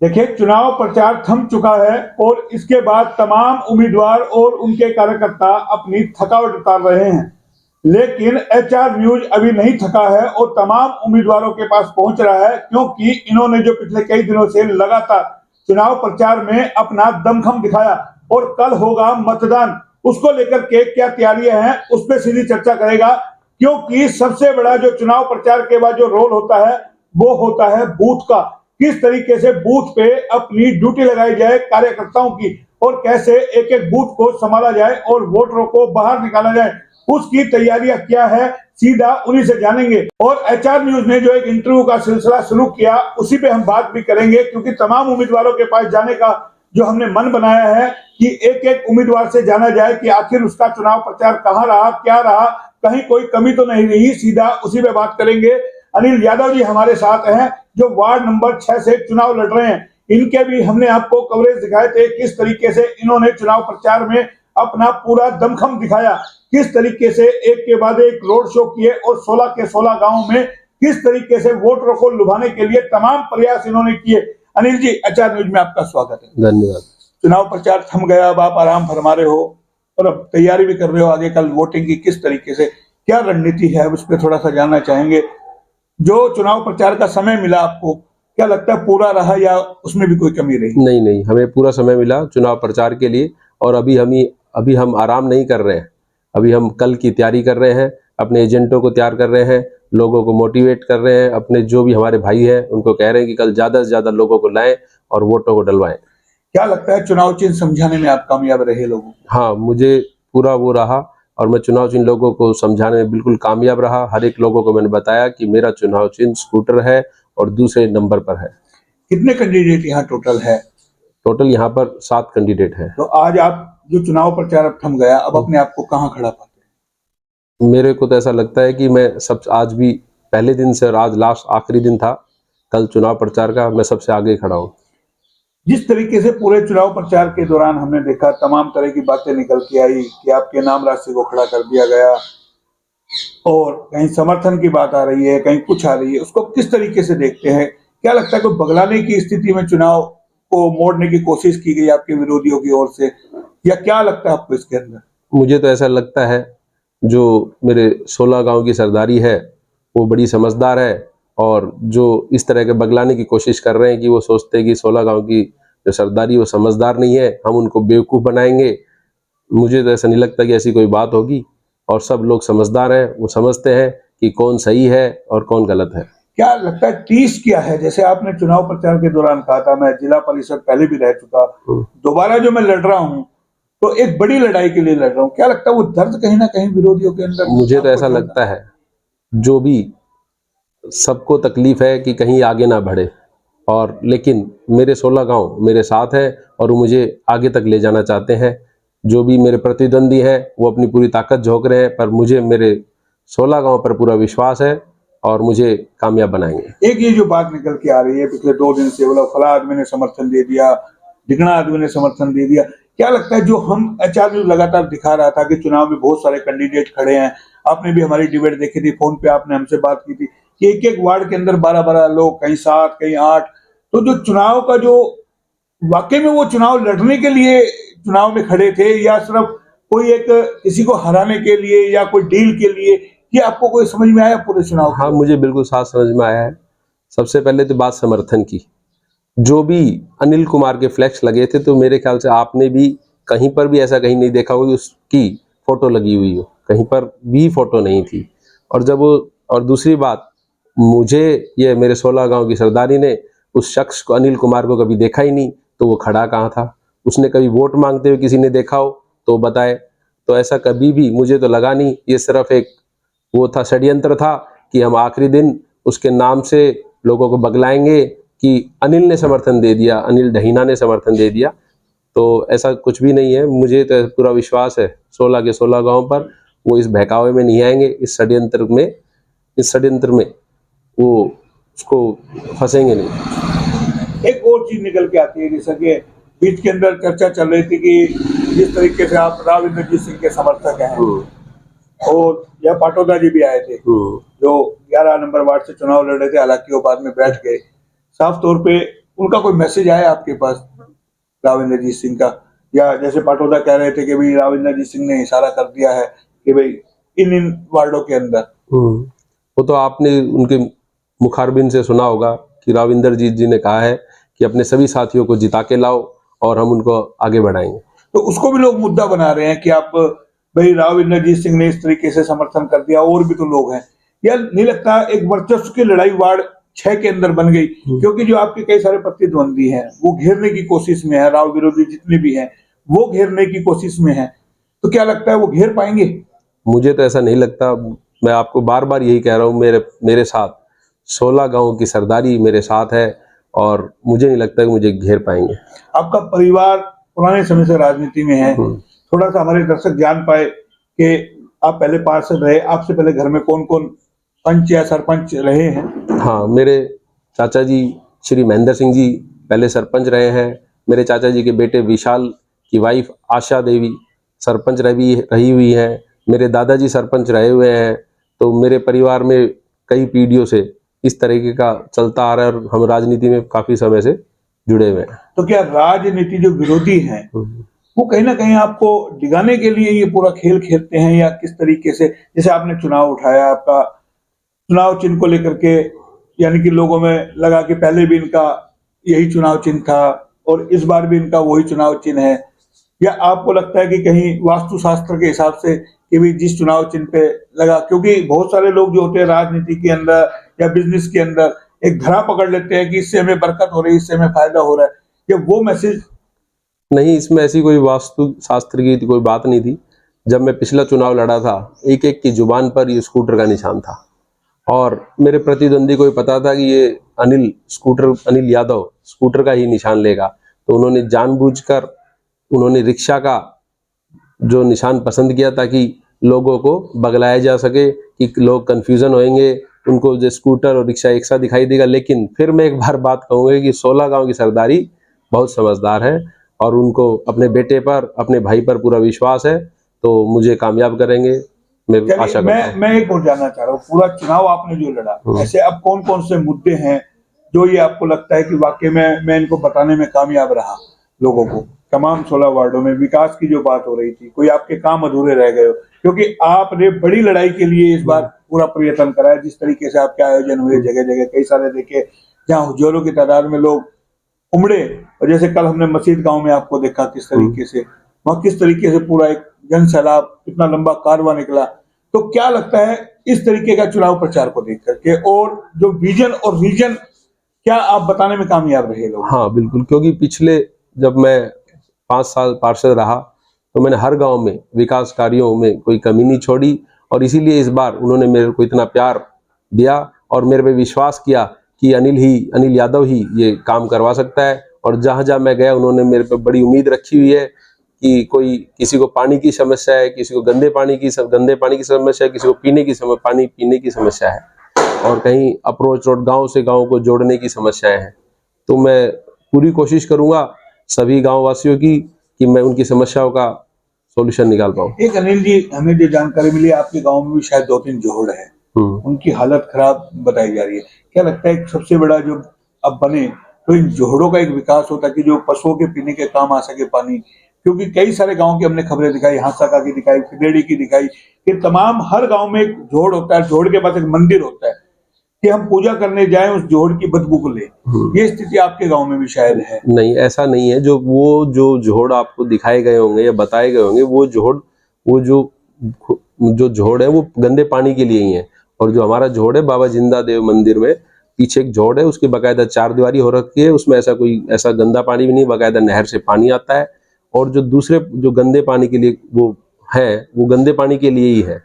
देखिए, चुनाव प्रचार थम चुका है और इसके बाद तमाम उम्मीदवार और उनके कार्यकर्ता अपनी थकावट उतार रहे हैं। लेकिन एचआर न्यूज अभी नहीं थका है और तमाम उम्मीदवारों के पास पहुंच रहा है, क्योंकि इन्होंने जो पिछले कई दिनों से लगातार चुनाव प्रचार में अपना दमखम दिखाया और कल होगा मतदान, उसको लेकर के क्या तैयारियां हैं उस पर सीधी चर्चा करेगा। क्योंकि सबसे बड़ा जो चुनाव प्रचार के बाद जो रोल होता है वो होता है बूथ का। किस तरीके से बूथ पे अपनी ड्यूटी लगाई जाए कार्यकर्ताओं की और कैसे एक एक बूथ को संभाला जाए और वोटरों को बाहर निकाला जाए, उसकी तैयारियां क्या है सीधा उन्हीं से जानेंगे। और एचआर न्यूज ने जो एक इंटरव्यू का सिलसिला शुरू किया उसी पे हम बात भी करेंगे, क्योंकि तमाम उम्मीदवारों के पास जाने का जो हमने मन बनाया है कि एक एक उम्मीदवार से जाना जाए कि आखिर उसका चुनाव प्रचार कहाँ रहा, क्या रहा, कहीं कोई कमी तो नहीं रही, सीधा उसी पे बात करेंगे। अनिल यादव जी हमारे साथ हैं जो वार्ड नंबर 6 से चुनाव लड़ रहे हैं। इनके भी हमने आपको कवरेज दिखाए थे, किस तरीके से इन्होंने चुनाव प्रचार में अपना पूरा दमखम दिखाया, किस तरीके से एक के बाद एक रोड शो किए और 16 के 16 गांव में किस तरीके से वोटरों को लुभाने के लिए तमाम प्रयास इन्होंने किए। अनिल जी, एचआर न्यूज में आपका स्वागत है। धन्यवाद। चुनाव प्रचार थम गया, अब आप आराम फरमा रहे हो और अब तैयारी भी कर रहे हो आगे कल वोटिंग की, किस तरीके से क्या रणनीति है उस पर थोड़ा सा जानना चाहेंगे। जो चुनाव प्रचार का समय मिला आपको, क्या लगता है पूरा रहा या उसमें भी कोई कमी रही? नहीं, हमें पूरा समय मिला चुनाव प्रचार के लिए और अभी हम आराम नहीं कर रहे हैं। अभी हम कल की तैयारी कर रहे हैं, अपने एजेंटों को तैयार कर रहे हैं, लोगों को मोटिवेट कर रहे हैं, अपने जो भी हमारे भाई हैं उनको कह रहे हैं कि कल ज़्यादा से ज़्यादा लोगों को लाएं और वोटों को डलवाएं। क्या लगता है चुनाव चिन्ह समझाने में आप कामयाब रहे लोगों? हाँ, मुझे पूरा वो रहा और मैं चुनाव चिन्ह लोगों को समझाने में बिल्कुल कामयाब रहा। हर एक लोगों को मैंने बताया कि मेरा चुनाव चिन्ह स्कूटर है और दूसरे नंबर पर है। कितने कैंडिडेट यहाँ टोटल है? टोटल यहाँ पर 7 कैंडिडेट हैं। तो आज आप जो चुनाव प्रचार अब थम गया, अब अपने आप को कहाँ खड़ा पाते हैं? मेरे को तो ऐसा लगता है कि मैं आज भी पहले दिन से और आज लास्ट आखिरी दिन था कल चुनाव प्रचार का, मैं सबसे आगे खड़ा हूँ। जिस तरीके से पूरे चुनाव प्रचार के दौरान हमने देखा तमाम तरह की बातें निकल के आई कि आपके नाम राशि को खड़ा कर दिया गया और कहीं समर्थन की बात आ रही है, कहीं कुछ आ रही है, उसको किस तरीके से देखते हैं? क्या लगता है कोई बगलाने की स्थिति में चुनाव को मोड़ने की कोशिश की गई आपके विरोधियों की ओर से, या क्या लगता है आपको इसके अंदर? मुझे तो ऐसा लगता है जो मेरे 16 गांव की सरदारी है वो बड़ी समझदार है और जो इस तरह के बगलाने की कोशिश कर रहे हैं कि वो सोचते हैं कि 16 गांव की जो सरदारी वो समझदार नहीं है, हम उनको बेवकूफ़ बनाएंगे। मुझे तो ऐसा नहीं लगता कि ऐसी कोई बात होगी और सब लोग समझदार हैं, वो समझते हैं कि कौन सही है और कौन गलत है। क्या लगता है तीस क्या है? जैसे आपने चुनाव प्रचार के दौरान कहा था मैं जिला परिषद पहले भी रह चुका, दोबारा जो मैं लड़ रहा हूँ तो एक बड़ी लड़ाई के लिए लड़ रहा हूँ, क्या लगता है वो दर्द कहीं ना कहीं विरोधियों के अंदर? मुझे तो ऐसा लगता है जो भी सबको तकलीफ है कि कहीं आगे ना बढ़े, और लेकिन मेरे 16 गांव मेरे साथ हैं और वो मुझे आगे तक ले जाना चाहते हैं। जो भी मेरे प्रतिद्वंदी हैं वो अपनी पूरी ताकत झोंक रहे हैं, पर मुझे मेरे 16 गांव पर पूरा विश्वास है और मुझे कामयाब बनाएंगे। एक ये जो बात निकल के आ रही है पिछले 2 दिन से, बोला फला आदमी ने समर्थन दे दिया, ढिकना आदमी ने समर्थन दे दिया, क्या लगता है जो हम एचआर न्यूज लगातार दिखा रहा था कि चुनाव में बहुत सारे कैंडिडेट खड़े हैं, आपने भी हमारी डिबेट देखी थी, फोन पे आपने हमसे बात की थी कि एक एक वार्ड के अंदर 12-12 लोग, कहीं 7 कहीं 8, तो जो चुनाव का जो वाकई में वो चुनाव लड़ने के लिए चुनाव में खड़े थे या सिर्फ कोई एक किसी को हराने के लिए या कोई डील के लिए, ये आपको कोई समझ में आया पूरे चुनाव? हाँ, मुझे बिल्कुल साफ समझ में आया है। सबसे पहले तो बात समर्थन की, जो भी अनिल कुमार के फ्लैक्स लगे थे तो मेरे ख्याल से आपने भी कहीं पर भी ऐसा कहीं नहीं देखा होगा कि उसकी फोटो लगी हुई हो, कहीं पर भी फोटो नहीं थी। और दूसरी बात, मुझे ये मेरे 16 गांव की सरदारी ने उस शख्स को अनिल कुमार को कभी देखा ही नहीं, तो वो खड़ा कहाँ था? उसने कभी वोट मांगते हुए किसी ने देखा हो तो बताए। तो ऐसा कभी भी मुझे तो लगा नहीं, ये सिर्फ एक वो था, षड्यंत्र था कि हम आखिरी दिन उसके नाम से लोगों को बगलाएंगे कि अनिल ने समर्थन दे दिया, अनिल दहीना ने समर्थन दे दिया। तो ऐसा कुछ भी नहीं है। मुझे तो पूरा विश्वास है 16 के 16 गांव पर वो इस बहकावे में नहीं आएंगे, इस षड्यंत्र में वो उसको फंसेंगे नहीं। एक और चीज निकल के आती है, जैसा कि बीच के अंदर चर्चा चल रही थी कि जिस तरीके से आप राव इंद्रजीत सिंह के समर्थक हैं और यह पाटोदा जी भी आए थे जो 11 नंबर वार्ड से चुनाव लड़ रहे थे, हालांकि वो बाद में बैठ गए। साफ तौर पे उनका कोई मैसेज आया आपके पास राव इंद्रजीत सिंह का, या जैसे पाटोदा कह रहे थे कि भाई राव इंद्रजीत सिंह ने इशारा कर दिया है कि भाई इन वार्डों के अंदर। वो तो आपने उनके मुखारबिन से सुना होगा कि राव इंद्रजीत जी ने कहा है कि अपने सभी साथियों को जिता के लाओ और हम उनको आगे बढ़ाएंगे। तो उसको भी लोग मुद्दा बना रहे हैं कि आप भाई राव इंद्रजीत सिंह ने इस तरीके से समर्थन कर दिया, और भी तो लोग हैं। या नहीं लगता एक वर्चस्व की लड़ाई वार्ड 6 के अंदर बन गई, क्योंकि जो आपके कई सारे प्रतिद्वंदी हैं वो घेरने की कोशिश में है, राव विरोधी जितने भी हैं वो घेरने की कोशिश में है, तो क्या लगता है वो घेर पाएंगे? मुझे तो ऐसा नहीं लगता। मैं आपको बार बार यही कह रहा हूँ, मेरे साथ 16 गांव की सरदारी मेरे साथ है और मुझे नहीं लगता कि मुझे घेर पाएंगे। आपका परिवार पुराने समय से राजनीति में है, थोड़ा सा हमारे दर्शक जान पाए कि आप पहले पार्षद रहे, आपसे पहले घर में कौन कौन पंच या सरपंच रहे हैं? हाँ, मेरे चाचा जी श्री महेंद्र सिंह जी पहले सरपंच रहे हैं। मेरे चाचा जी के बेटे विशाल की वाइफ आशा देवी सरपंच रही हुई है। मेरे दादाजी सरपंच रहे हुए हैं। तो मेरे परिवार में कई पीढ़ियों से इस तरीके का चलता आ रहा है और हम राजनीति में काफी समय से जुड़े हुए हैं। तो क्या राजनीति जो विरोधी हैं वो कहीं ना कहीं आपको डिगाने के लिए ये पूरा खेल खेलते हैं, या किस तरीके से? जैसे आपने चुनाव उठाया, आपका चुनाव चिन्ह को लेकर के, यानी कि लोगों में लगा कि पहले भी इनका यही चुनाव चिन्ह था और इस बार भी इनका वही चुनाव चिन्ह है, या आपको लगता है कि कहीं वास्तुशास्त्र के हिसाब से कि भी जिस चुनाव चिन्ह पे लगा, क्योंकि बहुत सारे लोग जो होते हैं राजनीति के अंदर या बिजनेस के अंदर एक धरा पकड़ लेते हैं कि इससे हमें बरकत हो रही है, इससे हमें फायदा हो रहा है, या वो मैसेज नहीं, इसमें ऐसी कोई वास्तु शास्त्र की कोई बात नहीं थी। जब मैं पिछला चुनाव लड़ा था, एक एक की जुबान पर ये स्कूटर का निशान था और मेरे प्रतिद्वंदी को पता था कि ये अनिल यादव स्कूटर का ही निशान लेगा। तो उन्होंने जानबूझकर उन्होंने रिक्शा का जो निशान पसंद किया ताकि लोगों को बगलाया जा सके, कि लोग कंफ्यूजन होंगे, उनको जो स्कूटर और रिक्शा एक साथ दिखाई देगा। लेकिन फिर मैं एक बार बात कहूँगा कि 16 गांव की सरदारी बहुत समझदार है और उनको अपने बेटे पर, अपने भाई पर पूरा विश्वास है, तो मुझे कामयाब करेंगे, मैं आशा करता हूँ। मैं एक और जानना चाह रहा हूँ, पूरा चुनाव आपने जो लड़ा, ऐसे अब कौन कौन से मुद्दे हैं जो ये आपको लगता है कि वाकई में मैं इनको बताने में कामयाब रहा लोगों को? तमाम 16 वार्डों में विकास की जो बात हो रही थी, कोई आपके काम अधूरे रह गए हो? क्योंकि आपने बड़ी लड़ाई के लिए इस बार पूरा प्रयत्न करा है, जिस तरीके से आपके आयोजन हुए जगह जगह कई सारे देखे, जहाँ हजारों की तादाद में लोग उमड़े, और जैसे कल हमने मसीद गांव में आपको देखा किस तरीके से वहां किस तरीके से पूरा एक जन सैलाब, इतना लंबा कारवां निकला। तो क्या लगता है इस तरीके का चुनाव प्रचार को देख करके, और जो विजन और रीजन, क्या आप बताने में कामयाब रहे लोग? हाँ बिल्कुल, क्योंकि पिछले जब मैं 5 साल पार्षद रहा तो मैंने हर गांव में विकास कार्यों में कोई कमी नहीं छोड़ी और इसीलिए इस बार उन्होंने मेरे को इतना प्यार दिया और मेरे पे विश्वास किया कि अनिल यादव ही ये काम करवा सकता है। और जहां जहां मैं गया उन्होंने मेरे पे बड़ी उम्मीद रखी हुई है कि कोई किसी को पानी की समस्या है, किसी को गंदे पानी की समस्या है, किसी को पानी पीने की समस्या है और कहीं अप्रोच रोड गांव से गांव को जोड़ने की समस्याएं हैं। तो मैं पूरी कोशिश करूंगा सभी गांव वासियों की कि मैं उनकी समस्याओं का सॉल्यूशन निकाल पाऊं। एक अनिल जी, हमें जो जानकारी मिली आपके गांव में भी शायद 2-3 जोड़ है, उनकी हालत खराब बताई जा रही है। क्या लगता है सबसे बड़ा जो अब बने तो इन जोड़ों का एक विकास होता कि जो पशुओं के पीने के काम आ सके पानी? क्योंकि कई सारे गांव की हमने खबरें दिखाई, हांसाका की दिखाई, फिदेड़ी की दिखाई, कि तमाम हर गांव में एक जोड़ होता है, जोड़ के पास एक मंदिर होता है कि हम पूजा करने जाएं उस जोड़ की बदबू को ले। ये स्थिति आपके गांव में भी शायद है? नहीं, ऐसा नहीं है। जो जोड़ आपको दिखाए गए होंगे या बताए गए होंगे वो जो जोड़ है वो गंदे पानी के लिए ही है। और जो हमारा जोड़ है बाबा जिंदा देव मंदिर में पीछे एक जोड़ है, उसकी बाकायदा 4 दीवारी हो रखी है, उसमें ऐसा गंदा पानी भी नहीं, बाकायदा नहर से पानी आता है। और जो दूसरे जो गंदे पानी के लिए वो गंदे पानी के लिए ही है।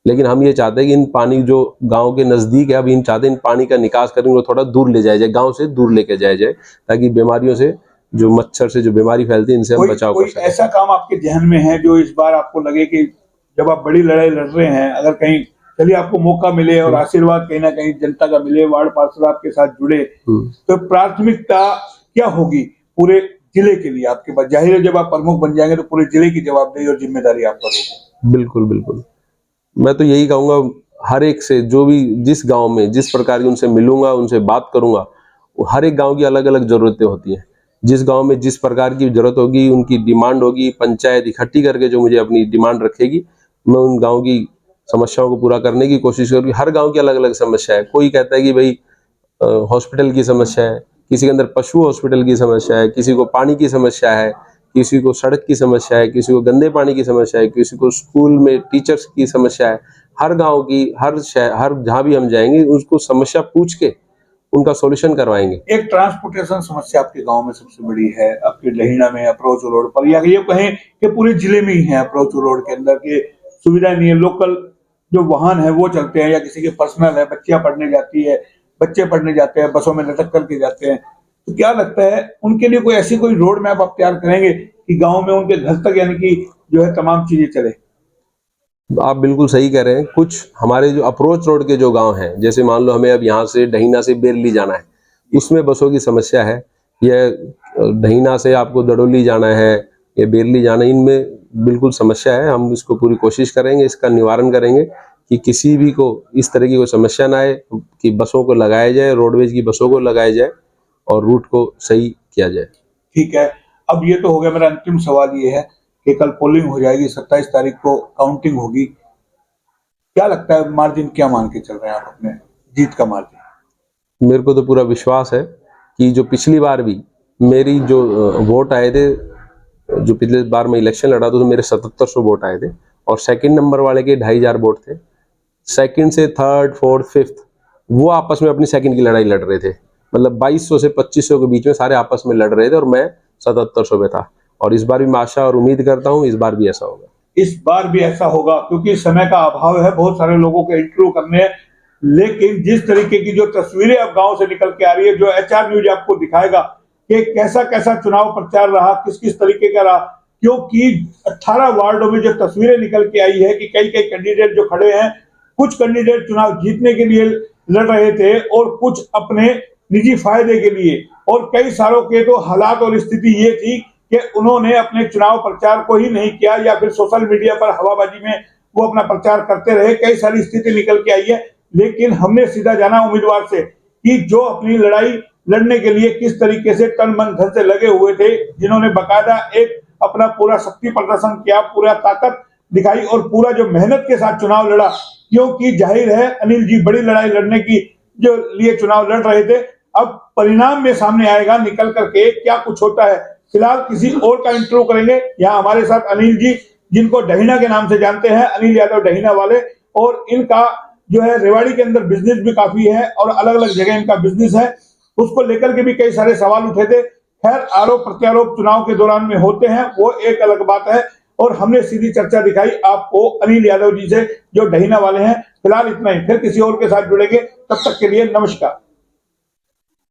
लेकिन हम ये चाहते हैं कि इन पानी जो गांव के नजदीक है, अब इन चाहते हैं इन पानी का निकास करेंगे वो थोड़ा दूर ले जाया जाए, गांव से दूर लेके जाया जाए, ताकि बीमारियों से, जो मच्छर से जो बीमारी फैलती है, इनसे हम बचाव कर सकें। ऐसा काम आपके जहन में है जो इस बार आपको लगे कि जब आप बड़ी लड़ाई लड़ रहे हैं, अगर कहीं चलिए आपको मौका मिले और आशीर्वाद कहीं ना कहीं जनता का मिले, वार्ड पार्षद आपके साथ जुड़े, तो प्राथमिकता क्या होगी पूरे जिले के लिए आपके पास? जाहिर है जब आप प्रमुख बन जाएंगे तो पूरे जिले की जवाबदेही और जिम्मेदारी आप पर होगी। बिल्कुल बिल्कुल, मैं तो यही कहूंगा हर एक से, जो भी जिस गांव में जिस प्रकार की उनसे मिलूंगा, उनसे बात करूंगा, हर एक गांव की अलग अलग जरूरतें होती हैं। जिस गांव में जिस प्रकार की जरूरत होगी, उनकी डिमांड होगी, पंचायत इकट्ठी करके जो मुझे अपनी डिमांड रखेगी, मैं उन गांव की समस्याओं को पूरा करने की कोशिश करूंगी। हर गांव की अलग अलग समस्या है। कोई कहता है कि भाई हॉस्पिटल की समस्या है, किसी के अंदर पशु हॉस्पिटल की समस्या है, किसी को पानी की समस्या है, किसी को सड़क की समस्या है, किसी को गंदे पानी की समस्या है, किसी को स्कूल में टीचर्स की समस्या है। हर गांव की, हर शहर, हर जहां भी हम जाएंगे उसको समस्या पूछ के उनका सॉल्यूशन करवाएंगे। एक ट्रांसपोर्टेशन समस्या आपके गांव में सबसे बड़ी है, आपके डहीना में अप्रोच रोड पर, या ये कहें कि पूरे जिले में ही है अप्रोच रोड के अंदर की सुविधा नहीं है। लोकल जो वाहन है वो चलते हैं, या किसी के पर्सनल है, बच्चियां पढ़ने जाती है, बच्चे पढ़ने जाते हैं, बसों में लटक करके जाते हैं। तो क्या लगता है उनके लिए कोई ऐसी कोई रोड मैप आप तैयार करेंगे कि गाँव में उनके घर तक यानी कि जो है तमाम चीजें चले? आप बिल्कुल सही कह रहे हैं। कुछ हमारे जो अप्रोच रोड के जो गांव हैं, जैसे मान लो हमें अब यहाँ से डहीना से बेरली जाना है, उसमें बसों की समस्या है। या डहीना से आपको दड़ोली जाना है या बेरली जाना है, इनमें बिल्कुल समस्या है। हम इसको पूरी कोशिश करेंगे, इसका निवारण करेंगे कि किसी भी को इस तरह की कोई समस्या ना आए, कि बसों को लगाया जाए, रोडवेज की बसों को लगाया जाए और रूट को सही किया जाए। ठीक है, अब ये तो हो गया। मेरा अंतिम सवाल ये है कि कल पोलिंग हो जाएगी, 27 तारीख को काउंटिंग होगी। क्या लगता है मार्जिन क्या मान के चल रहे हैं आप अपने जीत का मार्जिन? मेरे को तो पूरा विश्वास है कि जो पिछली बार भी मेरी जो वोट आए थे, जो पिछले बार मैं इलेक्शन लड़ा था तो मेरे 7700 वोट आए थे और सेकंड नंबर वाले के 2500 वोट थे। सेकंड से थर्ड, फोर्थ, फिफ्थ वो आपस में अपनी सेकंड की लड़ाई लड़ रहे थे। मतलब 2200 से 2500 के बीच में सारे आपस में लड़ रहे थे और मैं 7700 पे था। और इस बार भी मैं आशा और उम्मीद करता हूँ इस बार भी ऐसा होगा। इस बार भी ऐसा होगा, क्योंकि समय का अभाव है, बहुत सारे लोगों के इंटरव्यू करने हैं। लेकिन जिस तरीके की जो तस्वीरें अब गांव से निकल के आ रही है, जो एचआर न्यूज आपको दिखाएगा कि कैसा कैसा चुनाव प्रचार रहा, किस किस तरीके का रहा, क्योंकि 18 वार्डों में जो तस्वीरें निकल के आई है कि कई कई कैंडिडेट जो खड़े हैं, कुछ कैंडिडेट चुनाव जीतने के लिए लड़ रहे थे और कुछ अपने निजी फायदे के लिए, और कई सारों के तो हालात और स्थिति ये थी कि उन्होंने अपने चुनाव प्रचार को ही नहीं किया या फिर सोशल मीडिया पर हवाबाजी में वो अपना प्रचार करते रहे। कई सारी स्थिति निकल के आई है, लेकिन हमने सीधा जाना उम्मीदवार से कि जो अपनी लड़ाई लड़ने के लिए किस तरीके से तन मन धन से लगे हुए थे, जिन्होंने बकायदा एक अपना पूरा शक्ति प्रदर्शन किया, पूरा ताकत दिखाई और पूरा जो मेहनत के साथ चुनाव लड़ा। क्योंकि जाहिर है अनिल जी बड़ी लड़ाई लड़ने की जो लिए चुनाव लड़ रहे थे। अब परिणाम में सामने आएगा निकल करके क्या कुछ होता है। फिलहाल किसी और का इंटरव्यू करेंगे। यहाँ हमारे साथ अनिल जी, जिनको डहीना के नाम से जानते हैं, अनिल यादव डहीना वाले, और इनका जो है रेवाड़ी के अंदर बिजनेस भी काफी है और अलग अलग जगह इनका बिजनेस है। उसको लेकर के भी कई सारे सवाल उठे थे। खैर, आरोप प्रत्यारोप चुनाव के दौरान में होते हैं, वो एक अलग बात है। और हमने सीधी चर्चा दिखाई आपको अनिल यादव जी से, जो डहीना वाले हैं। फिलहाल इतना ही, फिर किसी और के साथ जुड़ेंगे। तब तक के लिए नमस्कार।